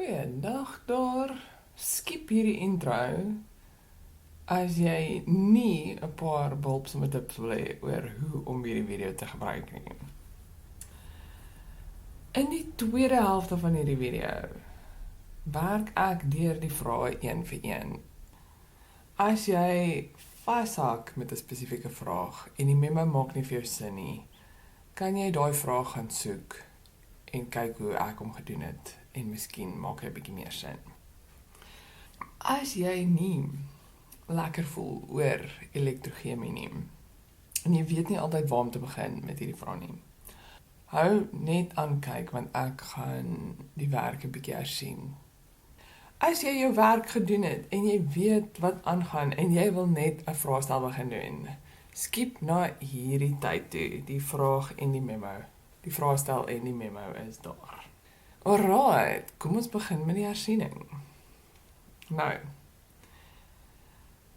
Goeiedag daar. Skip hierdie intro as jy nie 'n paar behulpsame tips wil hê oor hoe om hierdie video te gebruik nie. In die tweede helfte van hierdie video werk ek deur die vrae een vir een. As jy vashak met 'n spesifieke vraag en die memo maak nie vir jou sin nie, kan jy daai vraag gaan soek en kyk hoe ek hom gedoen het en miskien maak hy 'n bietjie meer sin. As jy nie lekker voel oor elektrochemie nie en jy weet nie altyd waar om te begin met hierdie vraag nie, hou net aan kyk want ek gaan die werk 'n bietjie hersien. As jy jou werk gedoen het en jy weet wat aangaan en jy wil net 'n vraestel begin doen, skip na hierdie tyd toe, die vraag en die memo. Die vraestel en die memo is daar. Alright, kom ons begin met die hersiening. Nou,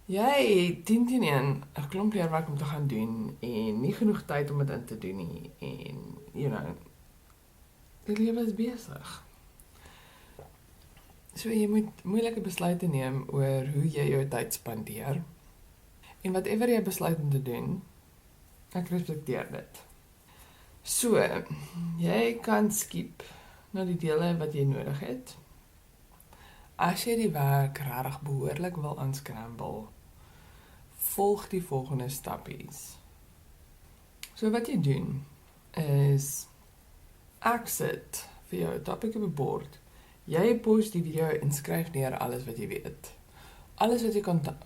jy het 10-1 'n klomp leerwerk om te gaan doen en nie genoeg tyd om dit in te doen nie en, die lewe is besig. So jy moet moeilike besluite neem oor hoe jy jou tyd spandeer. En whatever jy besluit om te doen, ek respekteer dit. So, jy kan skip na die dele wat jy nodig het. As jy die werk regtig behoorlik wil unscramble, volg die volgende stappies. So wat jy doen is, ek sit vir jou 'n topic op 'n bord. Jy pause die video en skryf neer alles wat jy weet. Alles wat jy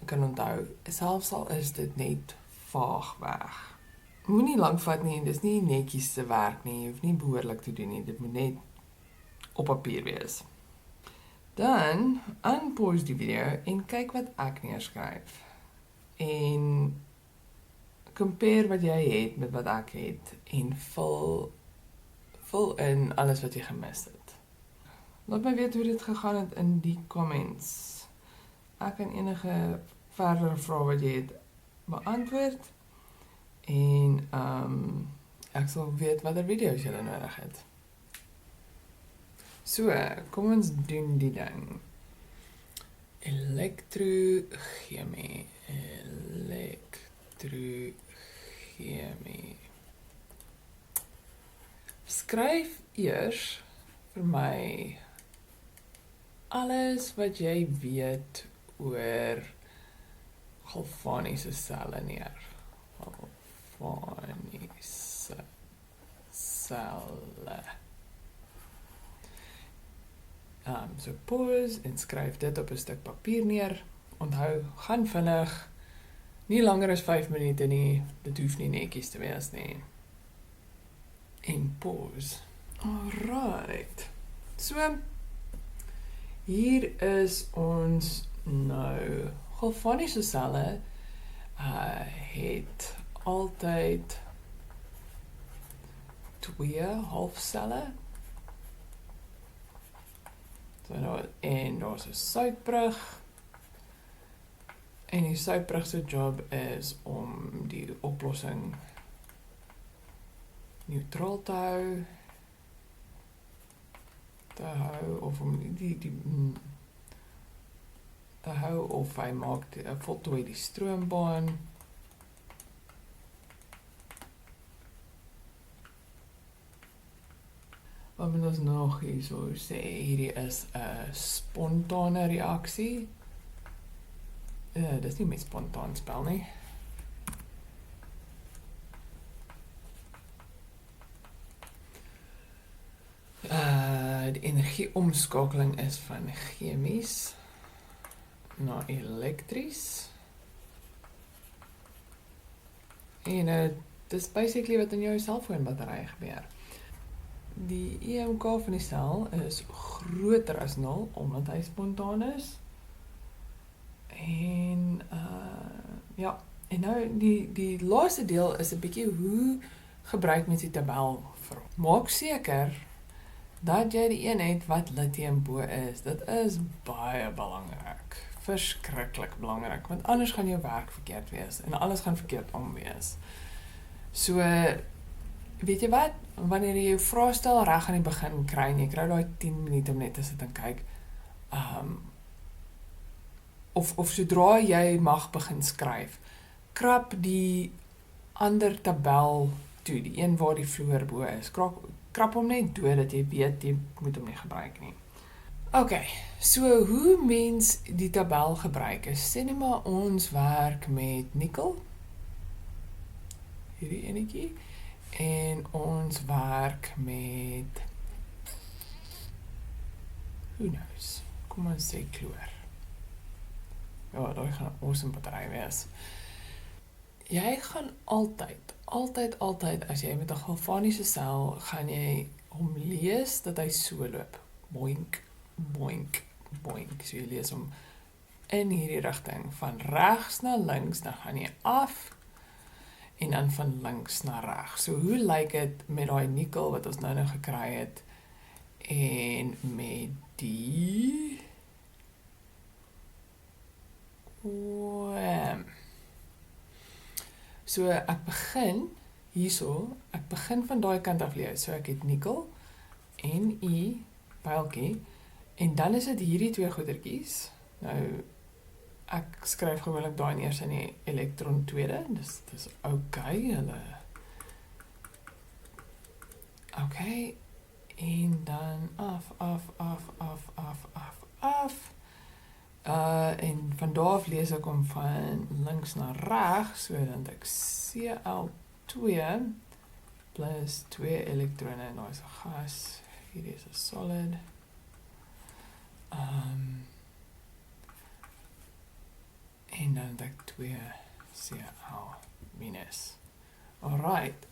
kan onthou, selfs al is dit net vaag weg. Moenie lank vat nie en dis nie netjies se werk nie, jy hoef nie behoorlik te doen nie, dit moet net op papier wees. Dan, unpause die video en kyk wat ek neerskryf. En compare wat jy het met wat ek het en vul in alles wat jy gemis het. Laat my weet hoe dit gegaan het in die comments. Ek kan enige verdere vrae wat jy het beantwoord en ek sal weet watter video's jy nodig het. So, kom ons doen die ding. Elektrochemie. Skryf eers vir my alles wat jy weet oor galvaniese selle neer. Galvaniese selle. So pause en skryf dit op 'n stuk papier neer. Onthou, gaan vinnig. Nie langer as 5 minute nie. Dit hoef nie netjies te wees nie. En pause. Alright. So, hier is ons nou. Galvaniese selle het altyd 2 halfselle. En daar's 'n suidbrug. En die suidbrug se job is om die oplossing neutraal te hou of om te hou of hy maak voltooi die stroombaan. Wat moet ons nog hierso sê? Hierdie is 'n spontane reaksie. Dis nie met spontaan spel nie. Die energieomskakeling is van chemies na elektries. En dis basically wat in jou selfoonbattery gebeur. Die EMK van die sel is groter as 0 omdat hy spontaan is. En en nou die laaste deel is 'n bietjie hoe gebruik mens die tabel vir. Maak seker dat jy die een het wat lithium bo is. Dit is baie belangrik. Verskriklik belangrik, want anders gaan jou werk verkeerd wees en alles gaan verkeerd om wees. So weet jy wat? Wanneer jy jou vraestel reg aan die begin kry en jy kry daai 10 minute om net te sit en kyk, of sodra jy mag begin skryf, krap die ander tabel toe, die een waar die vloer bo is. Krap hom net dood dat jy weet jy moet hom nie gebruik nie. Ok, so hoe mens die tabel gebruik is, sê net maar ons werk met nikkel, hierdie enetjie, en ons werk met, who knows, kom ons sê kloor. Ja, daai gaan 'n awesome battery wees. Jy gaan altyd, as jy met 'n galvaniese sel, gaan jy hom lees dat hy so loop. Boink, boink, boink. So jy lees hom in hierdie rigting, van regs na links, dan gaan jy af, en dan van links na reg. So hoe lyk dit met daai nikkel wat ons nou gekry het, en met die So ek begin hierso, ek begin van daai kant af lees. So ek het nikkel, Ni, pyltjie, en dan is dit hierdie twee goedertjies. Nou, ek skryf gewoonlik daai eers in die elektron tweede, dis okay, okay, en dan af, en van daar af lees ek hom van links na reg, so dan ek Cl2 plus 2 elektrone, en daar is 'n gas, hierdie is 'n solid, en dan het ek 2 Cl minus. Alright.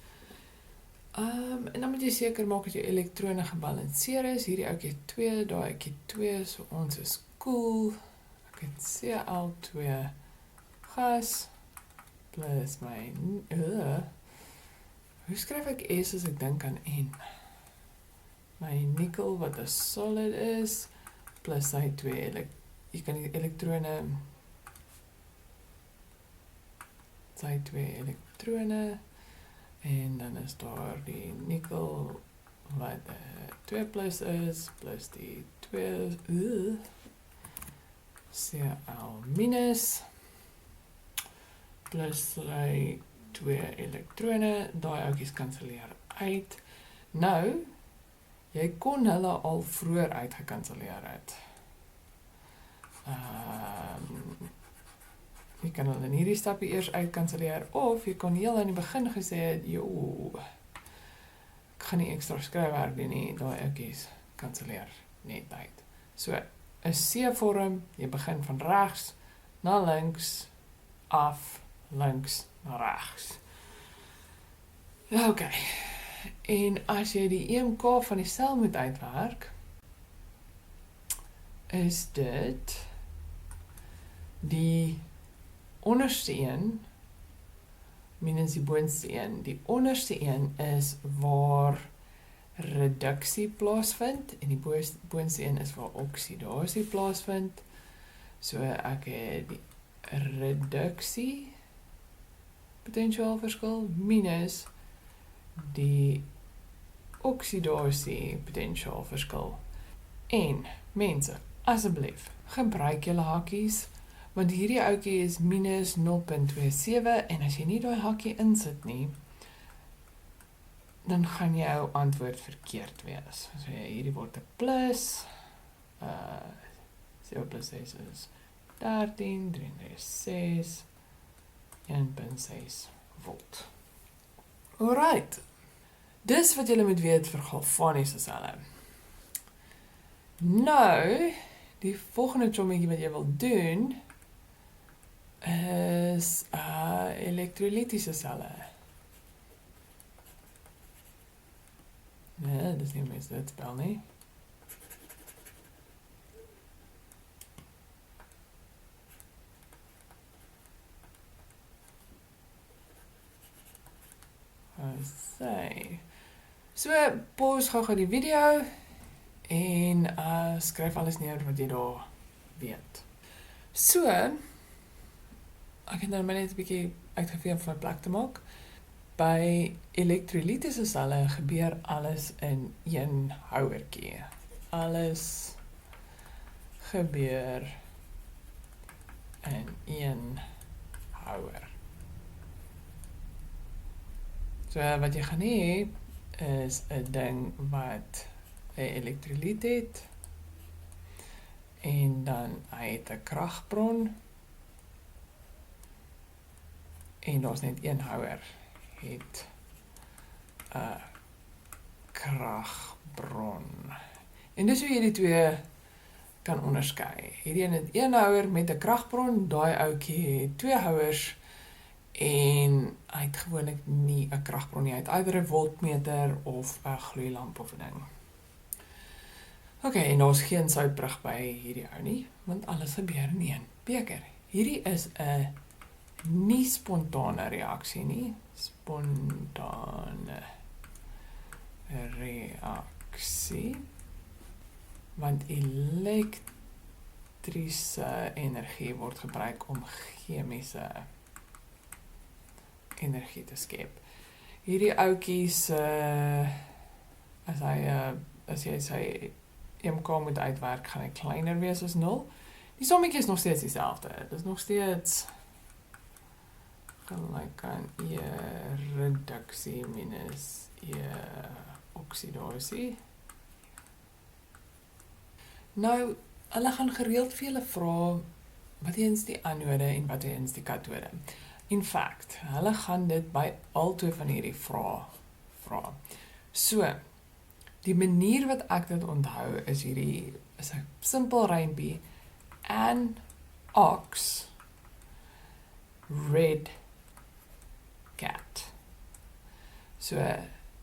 En dan moet jy seker maak dat jou elektrone gebalanseer is. Hierdie ouetjie het 2, daai ouetjie 2, so ons is cool. Ek het Cl2 gas plus my hoe skryf ek S as ek dink aan N? My nikkel wat 'n solid is plus hy 2 jy kan die elektrone sy 2 elektrone, en dan is daar die nikkel wat 2 plus is, plus die 2 Cl minus, plus die 2 elektrone, daai ouetjies kanselleer uit. Nou, jy kon hulle al vroeër uitgekanselleer het. Jy kan hulle in hierdie stapie eers uitkanselleer, of jy kon heel aan die begin gesê het, ek gaan nie ekstra skryfwerk doen nie, daai ouetjies kanselleer net uit. So, 'n C-vorm, jy begin van regs na links, af, links na regs. Ok, en as jy die EMK van die sel moet uitwerk, is dit die onderste een minus die boonste een. Die onderste een is waar reduksie plaasvind, en die boonste een is waar oksidasie plaasvind. So ek het die reduksie potentiaalverskil minus die oksidasie potentiaalverskil. En mense, asseblief, gebruik julle hakkies, want hierdie ouetjie is minus 0.27, en as jy nie daai hakkie insit nie, dan gaan jou antwoord verkeerd wees. So hierdie word 'n plus, 7 plus 6 is 13, 3 is 6, 1.6 volt. Alright, dis wat julle moet weet vir galvaniese selle. Nou, die volgende chommetjie wat jy wil doen, is elektrolytiese selle. Nee, dis nie mens dit spel nie. So, pause gou die video en skryf alles neer wat jy daar weet. So, ek het nou net 'n bietjie uitgevee om my plek te maak. By elektrolytiese selle gebeur alles in een houertjie. Alles gebeur in een houer. So wat jy gaan hê is 'n ding wat 'n elektrolyt het en dan hy het 'n kragbron en daar's net een houer het 'n kragbron. En dis hoe jy die twee kan onderskei. Hierdie een het een houer met 'n kragbron, daai ouetjie het twee houers en hy het gewoonlik nie 'n kragbron nie. Hy het either 'n voltmeter of 'n gloeilamp of 'n ding. En daar's geen soutbrug by hierdie ou nie, want alles gebeur in een beker. Hierdie is 'n nie spontane reaksie nie. Spontane reaksie. Want elektriese energie word gebruik om chemiese energie te skep. Hierdie ouetjies, as jy sy EMK moet uitwerk, gaan hy kleiner wees as 0. Die sommetjie is nog steeds dieselfde. Dit is nog steeds gelyk aan E reduksie minus E oksidasie. Nou, hulle gaan gereeld vir julle vra wat eens die anode en wat eens die katode. In fact, hulle gaan dit by al twee van hierdie vra. So, die manier wat ek dit onthou is hierdie is 'n simpel rympie. An-ox red cat. So,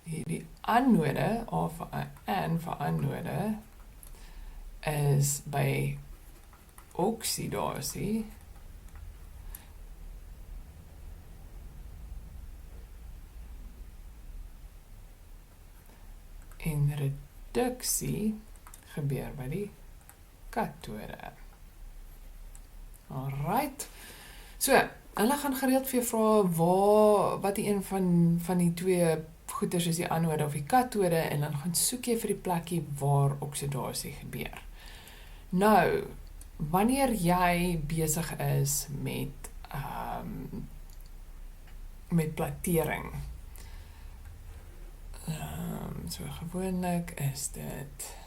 hierdie anode of an vir anode is by oksidasie en reduksie gebeur by die katode. Alright. So, hulle gaan gereeld vir jou vra wat die een van die twee goeders is, die anode of die katode, en dan gaan soek jy vir die plekkie waar oksidasie gebeur. Nou, wanneer jy besig is met platering, so gewoonlik is dit,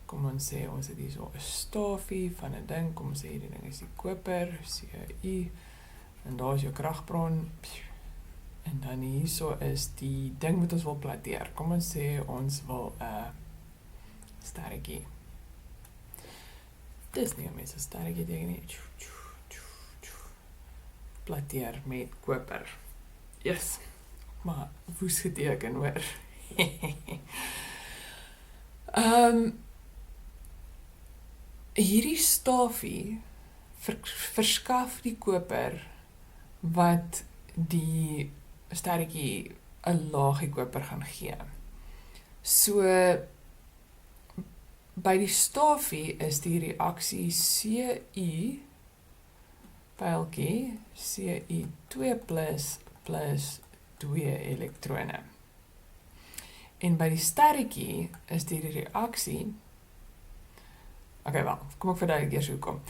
kom ons sê, ons het hier so 'n stafie van 'n ding, kom ons sê hierdie ding is die koper, Cu, en daar is jou kragbron, en dan hierso is die ding wat ons wil plateer. Kom ons sê ons wil 'n sterretjie. Dis nie 'n mens 'n sterretjie ding nie. Plateer met koper. Yes. Maar woes geteken hoor. Hierdie stafie verskaf die koper wat die sterretjie 'n laagie koper gaan gee. So by die stafie is die reaksie Cu pyltjie Cu2 plus 2 elektrone. En by die sterretjie is die reaksie, kom ek verduidelik eers hoekom.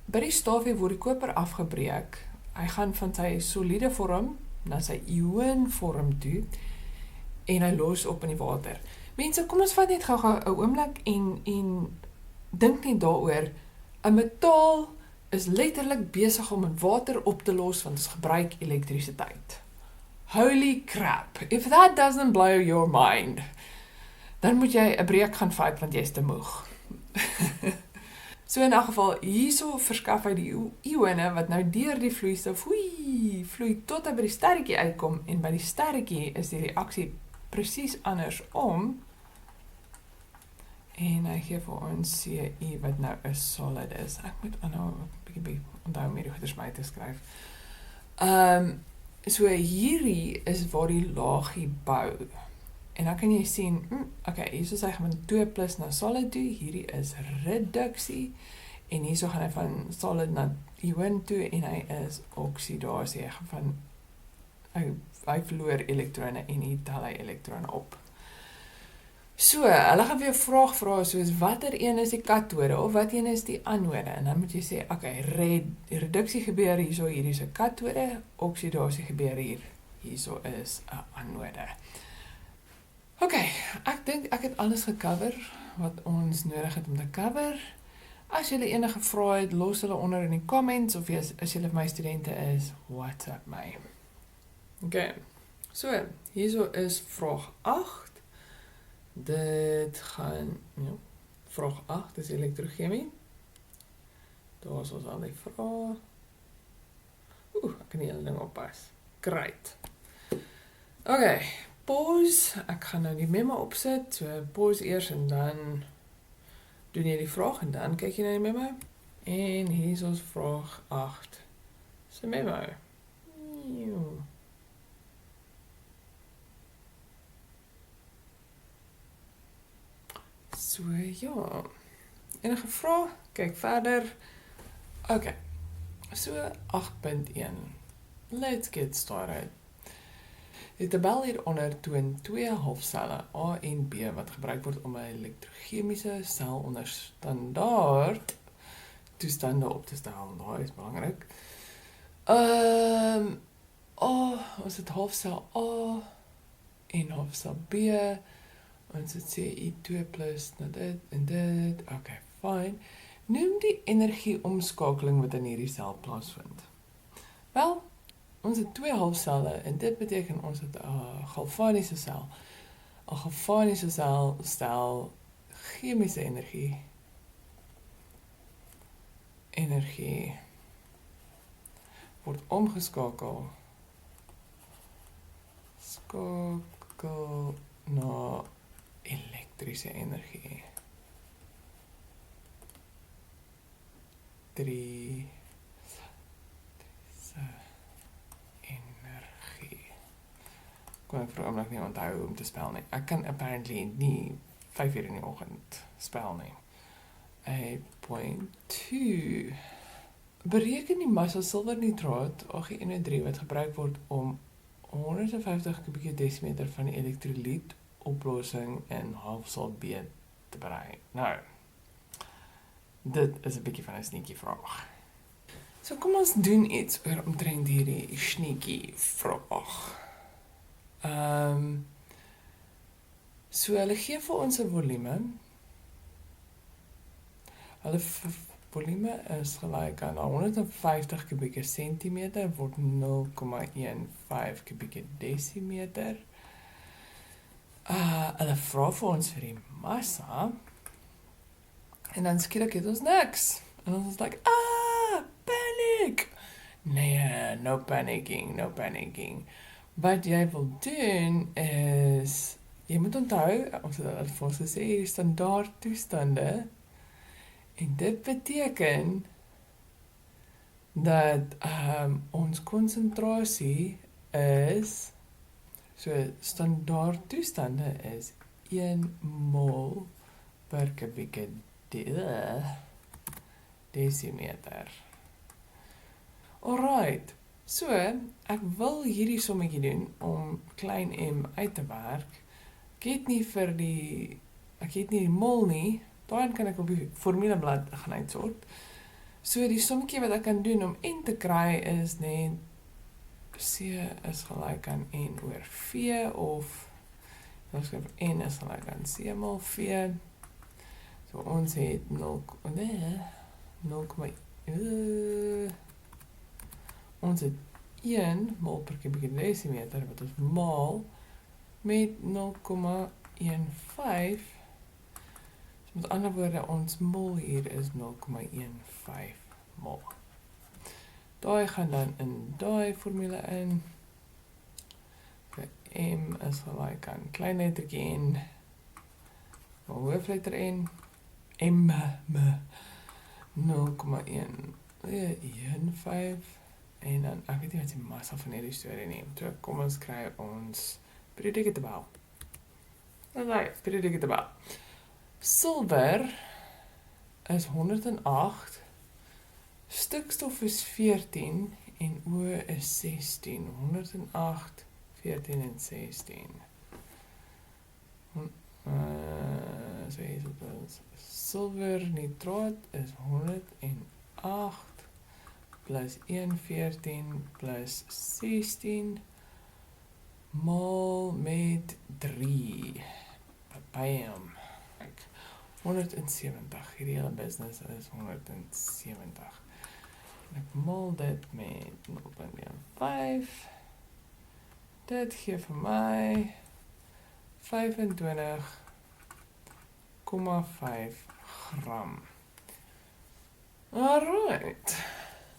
By die stafie word die koper afgebreek, hy gaan van sy soliede vorm na sy ioonvorm toe, en hy los op in die water. Mense, kom ons vat net gou 'n oomblik en dink net daaroor, 'n metaal is letterlik besig om in water op te los, want ons gebruik elektrisiteit. Holy crap, if that doesn't blow your mind, dan moet jy 'n breek gaan vat, want jy is te moeg. So in 'n geval, hierso verskaf hy die ione wat nou deur die vloeistof vloei tot hy by die sterretjie uitkom, en by die sterretjie is die reaksie presies andersom, en hy gee vir ons Cu wat nou 'n solid is. Ek moet nou 'n bietjie onthou om hierdie goeders by te skryf. So hierdie is waar die laagie bou. En dan kan jy sien, hierso sê hy van 2 plus na solid toe, hierdie is reduksie, en hierso gaan hy van solid na ioon toe, en hy is oksidasie. Hy hy verloor elektrone en hy tel hy elektrone op. So, hulle gaan vir jou vraag vra soos watter een is die katode of wat een is die anode en dan moet jy sê, okay, reduksie gebeur hierso, hier is 'n katode, oksidasie gebeur hierso is 'n anode. Okay, ek dink ek het alles gecover wat ons nodig het om te cover. As julle enige vrae het, los hulle onder in die comments of as julle my studente is, WhatsApp my. Okay, so hierso is vraag 8. Dit gaan, ja, vraag 8 is elektrochemie. Daar is ons al die vraag. Ek kan die hele ding oppas. Great. Okay, pause. Ek gaan nou die memo opsit. So pause eers en dan doen jy die vraag en dan kyk jy na die memo. En hier is ons vraag 8. So memo. So ja, enige vrae? Kyk verder. Okay, so 8.1. Let's get started. Die tabel hieronder toon 2 halfselle A en B wat gebruik word om 'n elektrochemiese sel onder standaard toestande op te stel. Daai is belangrik. Ons het halfsel A en halfsel B. Ons het CI2 plus na dit en dit. Okay, fine. Noem die energieomskakeling wat in hierdie sel plaasvind. Wel, ons het 2 halfselle en dit beteken ons het 'n galvaniese sel. 'n Galvaniese sel stel chemiese energie word omgeskakel na elektriese energie. Energie. Kon ek vir 'n oomblik nie onthou om te spel nie. Ek kan apparently nie 5 uur in die oggend spel nie. 8.2 Bereken die massa silwernitraat AgNO3 wat gebruik word om 150 kubieke desimeter van die elektrolyt oplossing in halfsel B te berei. Nou, dit is 'n bietjie van 'n sneaky vraag. So kom ons doen iets oor omtrent hierdie sneaky vraag. So hulle gee vir ons 'n volume. Hulle volume is gelyk aan 150 kubieke sentimeter word 0,15 kubieke desimeter. Hulle vra vir ons vir die massa. En dan skielik het ons niks. En ons is like, panic! Nee, no panicking. Wat jy wil doen is, jy moet onthou, ons het vir ons gesê, die standaard toestande, en dit beteken dat ons konsentrasie is, so standaard toestande is 1 mol per kubieke desimeter. Alright, so ek wil hierdie sommetjie doen om klein m uit te werk. Ek het nie die mol nie, daarin kan ek op die formuleblad gaan uitsort. So die sommetjie wat ek kan doen om n te kry is net C is gelyk aan n oor V of ons skryf n is gelyk aan C mal V. So ons het 0, ons het 1 mol per kubieke desimeter wat ons maal met 0,15. So met ander woorde, ons mol hier is 0,15 mol. Daai gaan dan in daai formule in. M is gelyk aan klein lettertjie n, hoofletter n, m 0,115 en dan, ek weet nie wat die massa van hierdie storie neem. So kom ons kry ons periodieke tabel. Alright, periodieke tabel. Silwer is 108, stikstof is 14 en O is 16. 108, 14 en 16. So hier is het silwer nitraat is 108 plus 114 plus 16 maal met 3. Bam. 170. Hierdie hele business is 170. En ek maal dit met 0.15. Dit gee vir my 25,5 gram. Alright.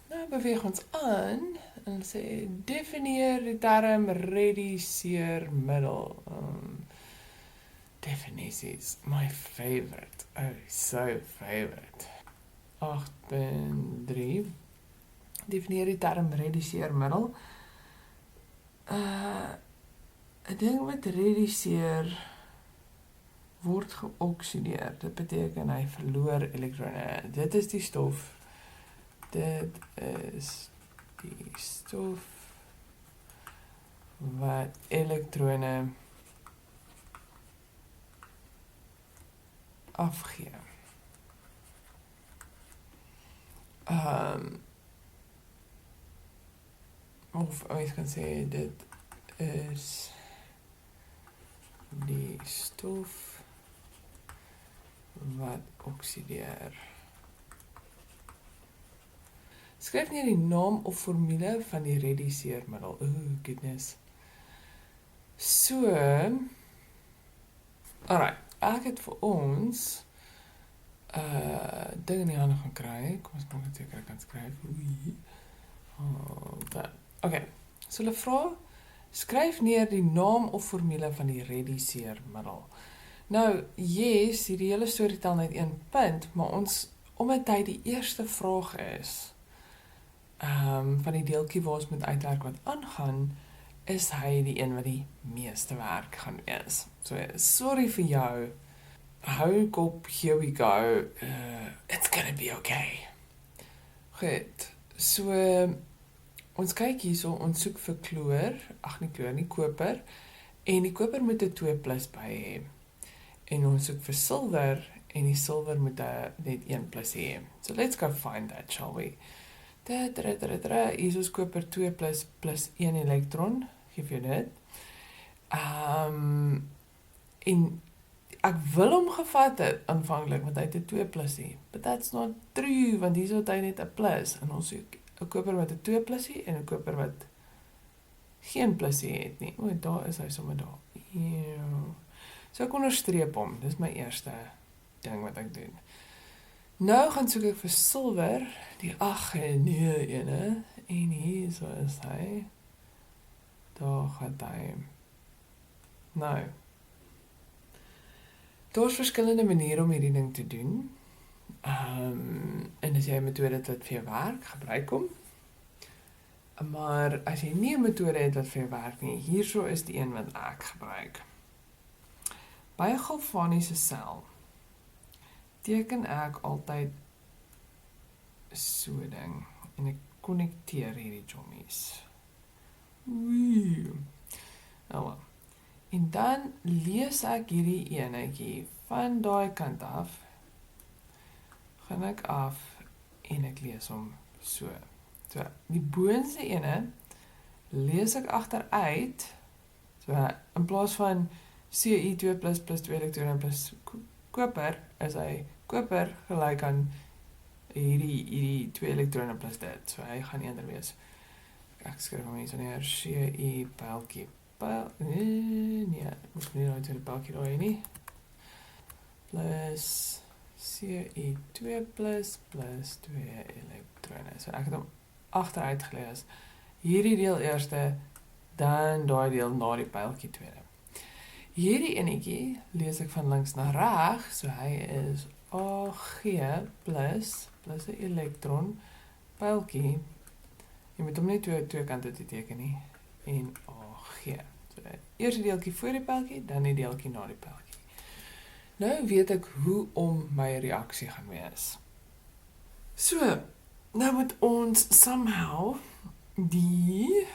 Nou beweeg ons aan en sê definieer die term reduseermiddel. Definities, my favorite. Oh, so favorite. 8.3 Definieer die term reduseermiddel. 'n ding wat reduseer word geoksideer. Dit beteken hy verloor elektrone. Dit is die stof. Dit is die stof wat elektrone afgee. Of mens kan sê dit is die stof wat oksideer. Skryf neer die naam of formule van die reduseermiddel. Goodness. So, alright, ek het vir ons ding in die hande gaan kry. Kom ons maak dit seker ek kan skryf. Okay, so hulle vra, skryf neer die naam of formule van die reduseermiddel. Nou, yes, hierdie hele storie tel net 1 punt, maar omdat hy die eerste vraag is, van die deeltjie waar ons moet uitwerk wat aangaan, is hy die een wat die meeste werk gaan wees. So, sorry vir jou. Hou kop, here we go. It's gonna be okay. Goed, so, ons kyk hierso, ons soek vir koper, en die koper moet 'n 2+ by hê. En ons soek vir silwer, en die silwer moet net 1+ hê. So let's go find that, shall we? Hier is ons koper 2+ plus 1 elektron, geef jy dit. En ek wil hom gevat het aanvanklik, want hy het 'n 2+ hê. But that's not true, want hier het hy net 'n plus, en ons soek 'n koper wat 'n 2+ hê, en 'n koper wat geen plusie het nie. Daar is hy sommer daar. So ek onderstreep hom, dis my eerste ding wat ek doen. Nou gaan soek ek vir silwer, die ene, en hier so is hy. Daar gaan hy. Nou, daar is verskillende maniere om hierdie ding te doen. En as jy 'n metode het wat vir jou werk, gebruik hom. Maar as jy nie 'n metode het wat vir jou werk nie, hierso is die een wat ek gebruik. By 'n galvaniese sel teken ek altyd so ding en ek konnekteer hierdie jommies. En dan lees ek hierdie enetjie van daai kant af, gaan ek af en ek lees hom so. So, die boonste ene lees ek agteruit, so in plaas van Ci2+ plus 2 elektrone plus koper, is hy koper gelyk aan hierdie 2 elektrone plus dit, so hy gaan eerder wees. Ek skryf hom hier so neer, Ci pyltjie, nee, ek moet nie nou die pyltjie daar nie, plus Ci2+ plus 2 elektrone, so ek het hom agteruit gelees. Hierdie deel eerste, dan daai deel na die pyltjie tweede. Hierdie enetjie lees ek van links na reg, so hy is Ag plus 'n elektron, pyltjie. Jy moet hom net twee kante te teken nie, en Ag. So, eerste deeltjie voor die pyltjie, dan die deeltjie na die pyltjie. Nou weet ek hoe om my reaksie gaan wees. So, nou moet ons somehow die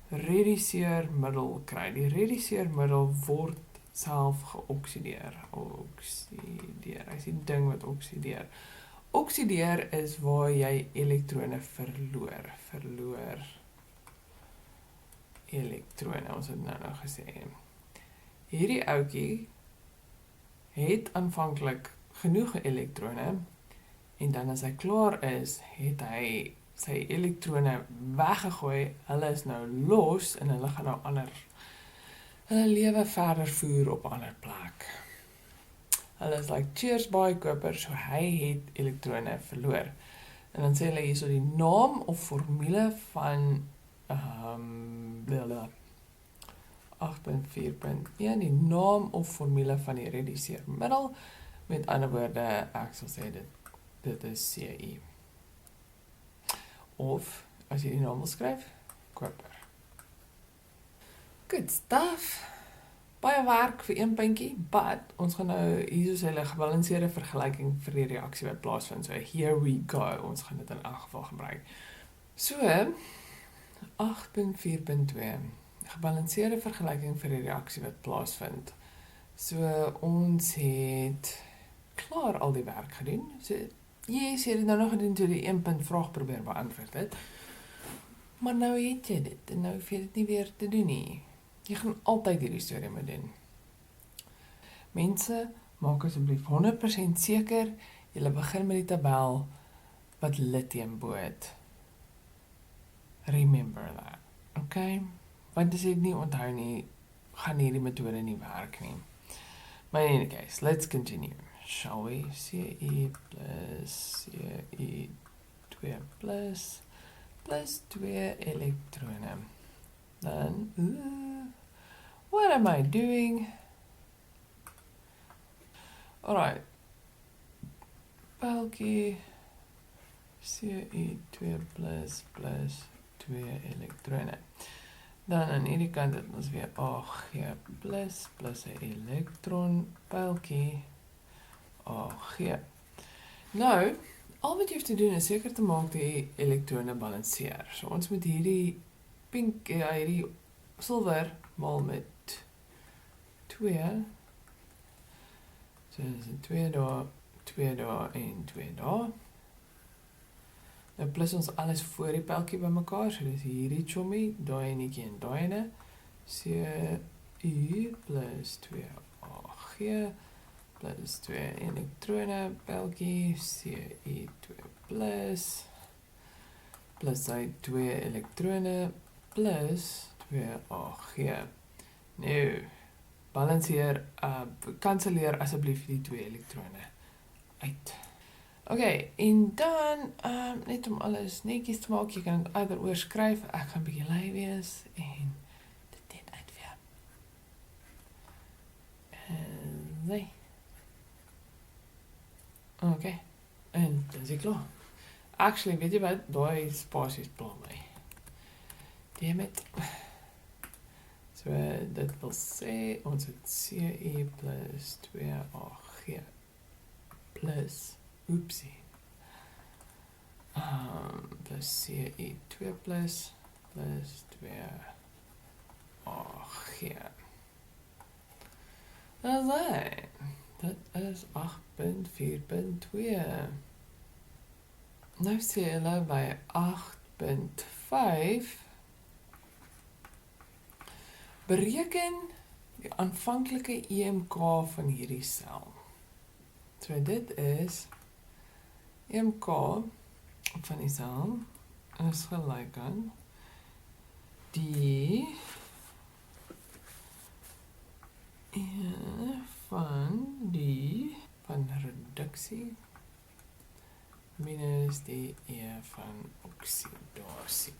rediseermiddel kry. Die rediseermiddel word self geoksideer. Hy is die ding wat oksideer. Oksideer is waar jy elektrone verloor. Verloor elektrone, ons het nou gesê. Hierdie ouetjie het aanvanklik genoeg elektrone en dan as hy klaar is, het hy sy elektrone weggegooi. Hulle is nou los en hulle gaan nou hulle lewe verder voer op 'n ander plek. Hulle is like cheers baie koper, so hy het elektrone verloor. En dan sê hulle hierso die naam of formule van 8.4.1, die naam of formule van die rediseermiddel. Met ander woorde, ek sal sê dit is CI. Of, as jy die naam wil skryf, koper. Good stuff. Baie werk vir een puntjie, but ons gaan nou hier so 'n gebalanseerde vergelyking vir die reaksie wat plaasvind. So here we go. Ons gaan dit in elk geval gebruik. So 8.4.2 gebalanseerde vergelyking vir die reaksie wat plaasvind. So ons het klaar al die werk gedoen. So yes, jy het nou nog gedoen toe die 1 punt vraag probeer beantwoord het. Maar nou het jy dit en nou hoef jy dit nie weer te doen nie. Jy gaan altyd hierdie storie moet doen. Mense, maak asseblief 100% seker, julle begin met die tabel wat lithium bo het. Remember that, okay? Want as jy dit nie onthou nie, gaan hierdie metode nie werk nie. But in any case, let's continue, shall we? CE plus CE2 plus 2 elektrone. Dan, what am I doing? Alright. Pijltjie CE2 plus 2 elektrone. Dan aan hierdie kant het ons weer Ag plus 'n elektron, pijltjie Ag. Nou, al wat jy hoef te doen is seker te maak die elektrone balanseer. So ons moet hierdie pink, hierdie silwer maal met 2. So dit is 2 daar, 2 daar en 2 daar. Nou plus ons alles voor die pijltjie bymekaar, so dis hierdie chommie, daai enetjie en daai ene. CU plus 2 Ag plus 2 elektrone, pijltjie CU2 plus hy 2 elektrone plus 2 Ag. Nou, balanseer, kanselleer asseblief die 2 elektrone uit. Okay, en dan, net om alles netjies te maak, jy kan het either oorskryf, ek gaan 'n bietjie lui wees, en dit net uitvee. Nee. Okay, en dan is ek klaar. Actually, weet jy wat, daai spasies pla my. Damn it. So, dit wil sê, ons het CE plus 2 Ag plus oepsie. Plus CE2 plus 2 Ag. Alright. Dat is 8.4.2. Nou sê hulle by 8.5 bereken die aanvanklike EMK van hierdie sel. So dit is EMK van die sel is gelyk aan die van reduksie minus die van oksidasie.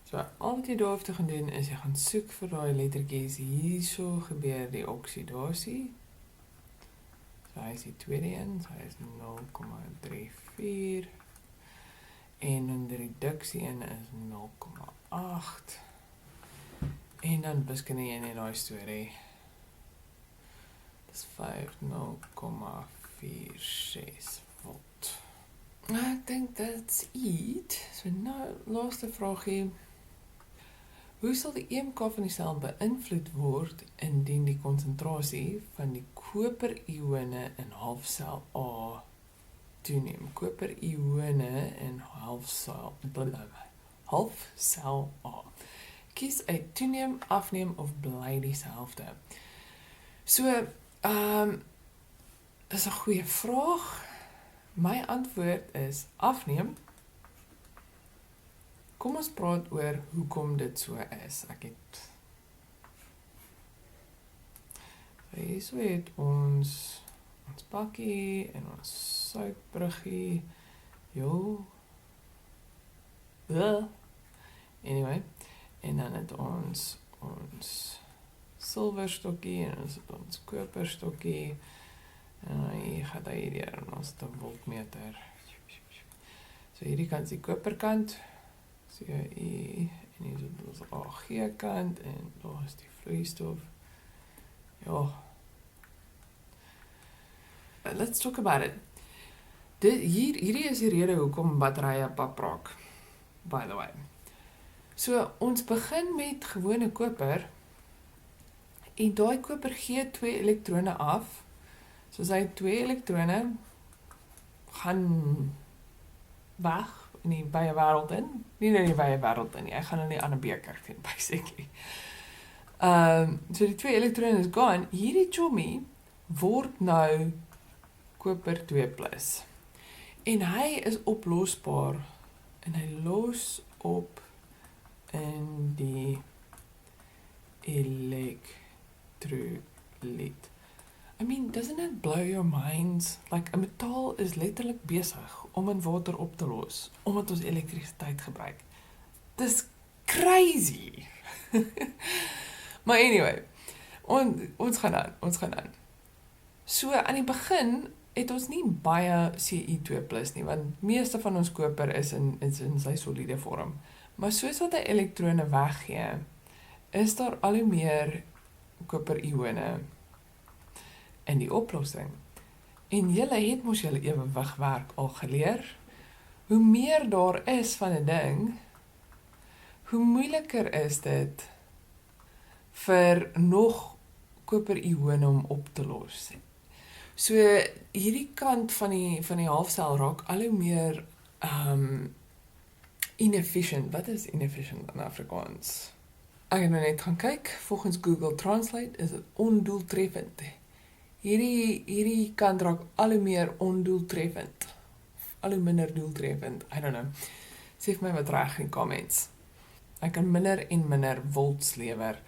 So, al wat jy daar hoef te gaan doen is jy gaan soek vir daai lettertjies. Hierso gebeur die oksidasie. So, hy is die tweede een, so hy is 0,34. En in die reduksie een is 0,8. En dan beskin jy net daai storie. Dis 0,46 volt. Ek dink that's it. So nou, laaste vraagie. Hoe sal die EMK van die sel beïnvloed word indien die konsentrasie van die koper-ione in halfsel A toeneem? Koper-ione in halfsel A. Kies uit toeneem, afneem of bly dieselfde. So, dis 'n goeie vraag. My antwoord is afneem. Kom ons praat oor hoekom dit so is. Hierso het ons bakkie en ons soutbruggie. Anyway, en dan het ons silverstokkie en ons koperstokkie. En hier gaan hy hierdeur en ons het 'n voltmeter. So hierdie kant is die koperkant. So hier en hier is ons AG kant en daar is die vloeistof. Let's talk about it. Hierdie is die rede hoekom batterye pap raak. By the way. So ons begin met gewone koper en daai koper gee 2 elektrone af. So hy 2 elektrone gaan weg in die wye wêreld in. Nie in die wye wêreld in nie. Hy gaan in die ander beker vind basically. So die 2 elektrone is gone. Hierdie chommy word nou koper 2+. En hy is oplosbaar en hy los op in die elektrolyt. I mean, doesn't it blow your minds? Like, 'n metaal is letterlik besig om in water op te los, omdat ons elektrisiteit gebruik. Dis crazy! Maar anyway, ons gaan aan. So, aan die begin het ons nie baie Cu2+ nie, want meeste van ons koper is in sy soliede vorm. Maar soos wat hy elektrone weggee, is daar al hoe meer koper-ione in die oplossing. En julle het mos julle ewewigwerk al geleer. Hoe meer daar is van 'n ding, hoe moeiliker is dit vir nog koper-ione om op te los. So hierdie kant van die halfsel raak al hoe meer inefficient. Wat is inefficient in Afrikaans? Ek het nou net gaan kyk, volgens Google Translate is dit ondoeltreffend. Hierdie kant raak al hoe meer ondoeltreffend. Al hoe minder doeltreffend. I don't know. Sê vir my wat reg in die comments. Ek kan minder en minder volts lewer.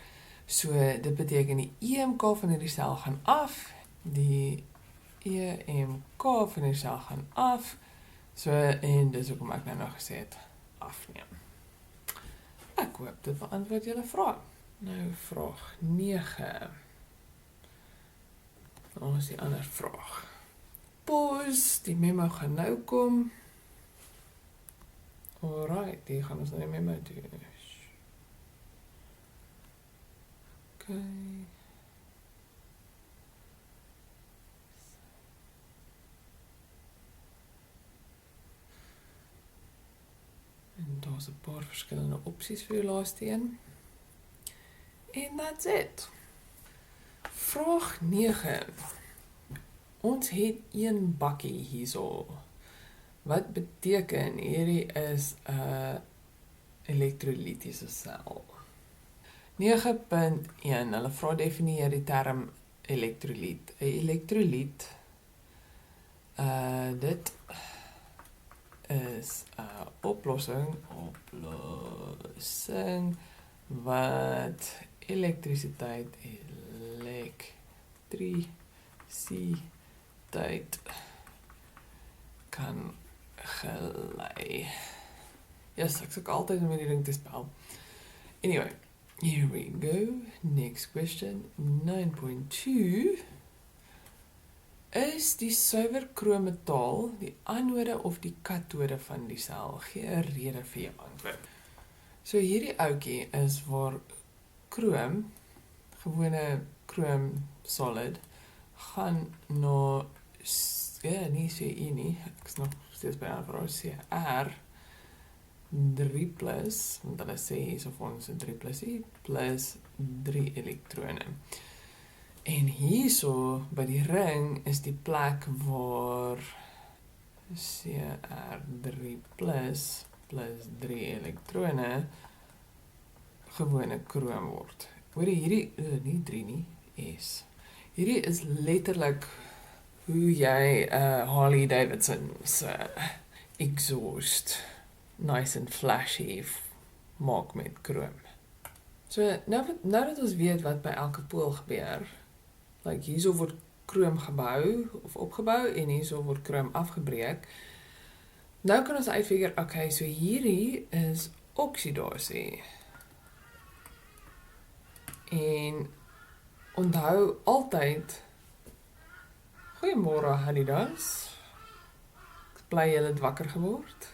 So dit beteken die EMK van hierdie sel gaan af. Die EMK van die sel gaan af. So en dis hoekom ek nou gesê het afneem. Ek hoop dit beantwoord julle vraag. Nou vraag 9. Ons is die ander vraag. Pause, die memo gaan nou kom. Alright, die gaan ons nou die memo doen. Okay. En daar's 'n paar verskillende opsies vir die laaste een. En that's it. Vraag 9. Ons het een bakkie hierso. Wat beteken hierdie is 'n elektrolytiese sel? 9.1. Hulle vra definieer die term elektrolyt. 'n Elektrolyt, dit is 'n oplossing wat elektrisiteit kan gelei. Yes, ek suk altyd om hierdie ding te spel. Anyway, here we go. Next question, 9.2. Is die suiwer kroommetaal die anode of die katode van die sel? Gee 'n rede vir jou antwoord. So hierdie ouetjie is waar kroom, gewone kroom solid, gaan na nie CU nie, ek is nog steeds by aanvraag CR, 3 plus, want hulle sê hierso vir ons 3 plus I, plus 3 elektrone. En hierso, by die ring, is die plek waar Cr3 plus 3 elektrone gewone kroom word. Hoor hierdie, nie 3 nie, S. Hierdie is letterlik hoe jy Harley Davidson se exhaust nice and flashy maak met kroom. So, nou dat ons weet wat by elke pool gebeur, like hierso word kroom gebou of opgebou en hierso word kroom afgebreek. Nou kan ons uitfigure, okay, so hierdie is oksidasie. En onthou altyd, goeiemôre Hanidas. Ek bly julle het wakker geword.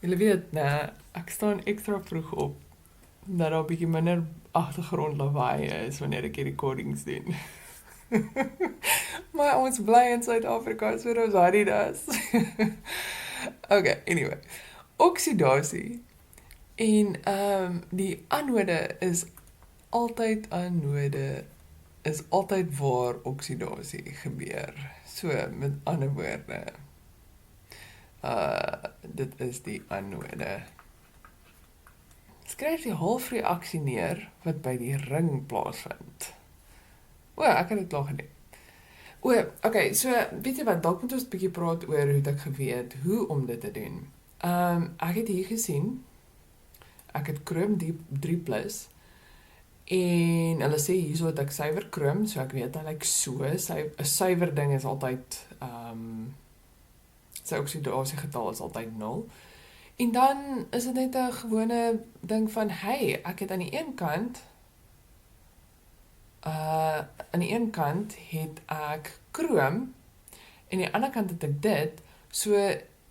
Julle weet, nee, ek staan ekstra vroeg op, dat daar 'n bietjie minder agtergrondlawaai is wanneer ek die recordings doen. Maar ons bly in Suid-Afrika, so dis Hanidas. Okay, anyway. Oksidasie. En die anode is altyd waar oksidasie gebeur. So, met ander woorde, dit is die anode. Skryf die halfreaksie neer wat by die ring plaasvind. Ek het dit klaar gedoen. Okay, so, weet jy wat, dalk moet ons 'n bietjie praat oor hoe ek geweet, hoe om dit te doen. Ek het hier gesien, ek het kroom 3 plus, en hulle sê hierso het ek suiwer kroom, so ek weet, like so, 'n suiwer ding is altyd, sy oksidasiegetal is altyd 0, en dan is dit net 'n gewone ding van, hey, ek het aan die een kant het ek kroom, en aan die ander kant het ek dit, so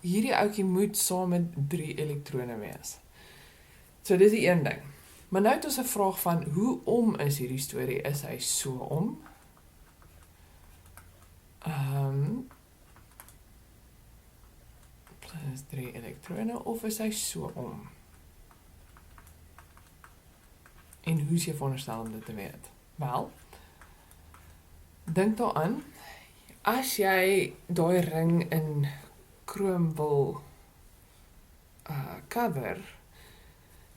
hierdie ouetjie moet saam met 3 elektrone wees. So dis die een ding. Maar nou het ons 'n vraag van, hoe om is hierdie storie? Is hy so om? Plus 3 elektrone, of is hy so om? En hoe is jy veronderstel om dit te weet? Wel, dink daaraan, as jy daai ring in kroom wil cover,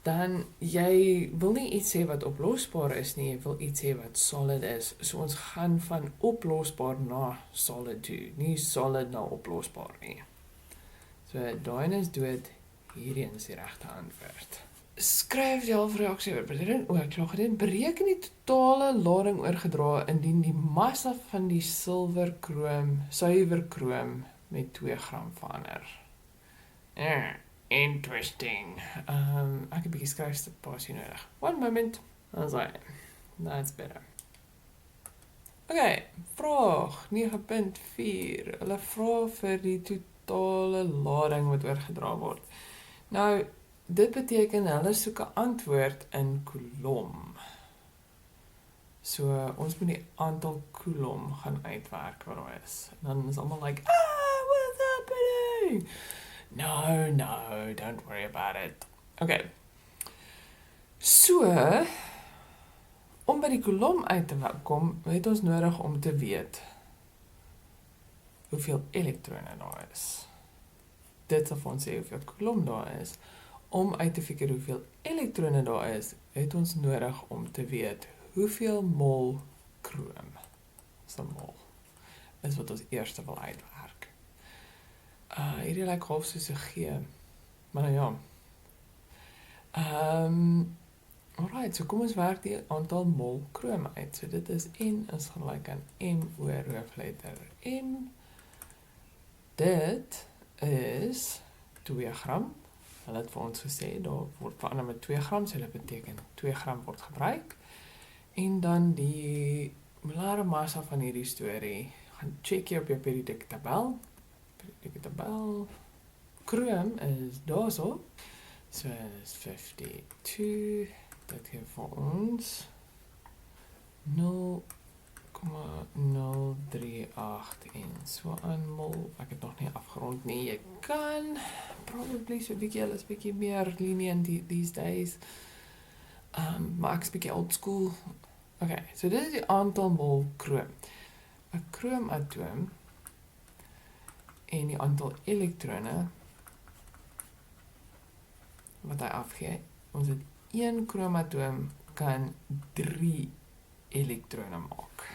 dan jy wil nie iets hê wat oplosbaar is nie, jy wil iets hê wat solid is. So ons gaan van oplosbaar na solid toe, nie solid na oplosbaar nie. So daai is dood, hierdie is die regte antwoord. Skryf die halfreaksie oor berekening, bereken die totale lading oorgedra indien die massa van die suiwer kroom met 2 gram verander. Interesting. Ek het 'n bietjie skryfspasie nodig. One moment. That's better. Okay, vraag 9.4. Hulle vra vir die totale lading wat oorgedra word. Nou, dit beteken hulle soek 'n antwoord in coulomb. So, ons moet die aantal coulomb gaan uitwerk wat daar is. En dan is almal like, what's happening? No, don't worry about it. Okay. So, om by die coulomb uit te kom, het ons nodig om te weet hoeveel elektrone daar is. Dit sal vir ons sê hoeveel coulomb daar is. Om uit te figure hoeveel elektrone daar is, het ons nodig om te weet hoeveel mol kroom. So mol is wat ons eerste wil uitwerk. Hierdie lyk half soos 'n G, maar nou ja. Alright, so kom ons werk die aantal mol kroom uit. So dit is N is gelyk aan M oor hoofletter M. Dit is 2 gram. Hulle het vir ons gesê, daar word verander met 2 gram, so dit beteken 2 gram word gebruik. En dan die molare massa van hierdie storie, gaan check jy op jou periodieke tabel. Kroom is daarso. So is 52. Dit gee vir ons 0,0 0,038 en so aan mol. Ek het nog nie afgerond nie. Jy kan probably so 'n bietjie, hulle is bietjie meer lenient these days. Maar ek's bietjie old school. Okay, so dit is die aantal mol krom. 'n Kroomatoom en die aantal elektrone wat hy afgee. Ons het 1 kroomatoom kan 3 elektrone maak.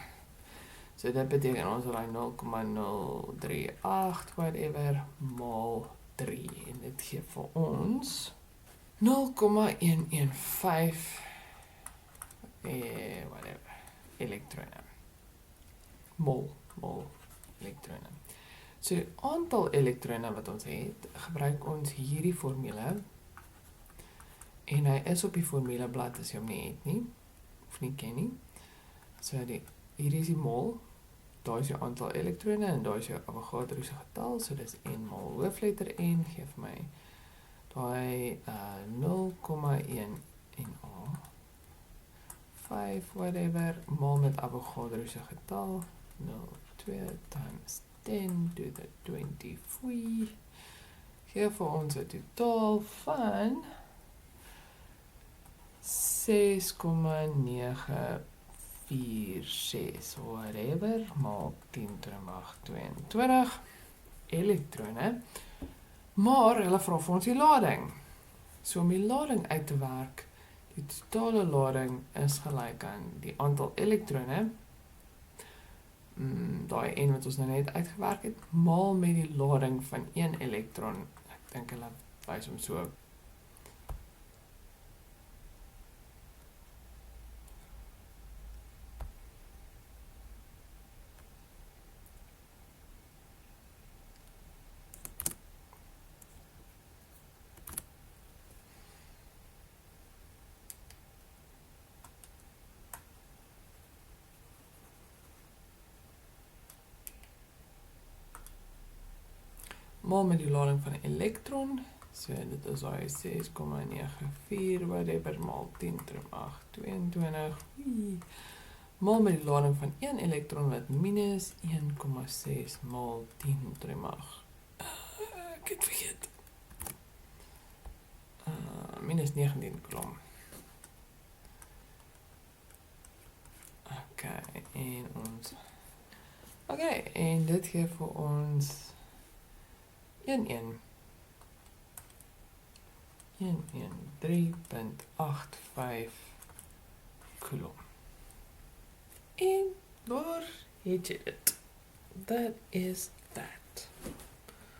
So dit beteken ons raai 0,038 whatever mal 3 en dit gee vir ons 0,115 whatever elektrone. Mol elektrone. So die aantal elektrone wat ons het, gebruik ons hierdie formule en hy is op die formuleblad as jy hom nie het nie of nie ken nie. So hierdie is die mol, daar is jou aantal elektrone en daar is jou Avogadro se getal, so dis 1 mol hoofletter N gee vir my daai 0,1 en 5 whatever mol met Avogadro se getal 0,2 times 10 to the 24 gee vir ons 'n totaal van 6,946 whatever maak 10 to the maag 22 elektrone. Maar hulle vra vir ons die lading. So om die lading uit te werk, die totale lading is gelyk aan die aantal elektrone, daai een wat ons nou net uitgewerk het, maal met die lading van 1 elektron. Ek dink hulle wys hom so. Maal met die lading van 'n elektron, so dit is daai 6,94 whatever maal 10 to the maag 22. Maal met die lading van 1 elektron wat minus 1,6 maal 10 to the maag. Ek het vergeet. Minus 19 coulomb. Okay, en dit gee vir ons 113.85 coulomb. En daar het jy dit. That is that.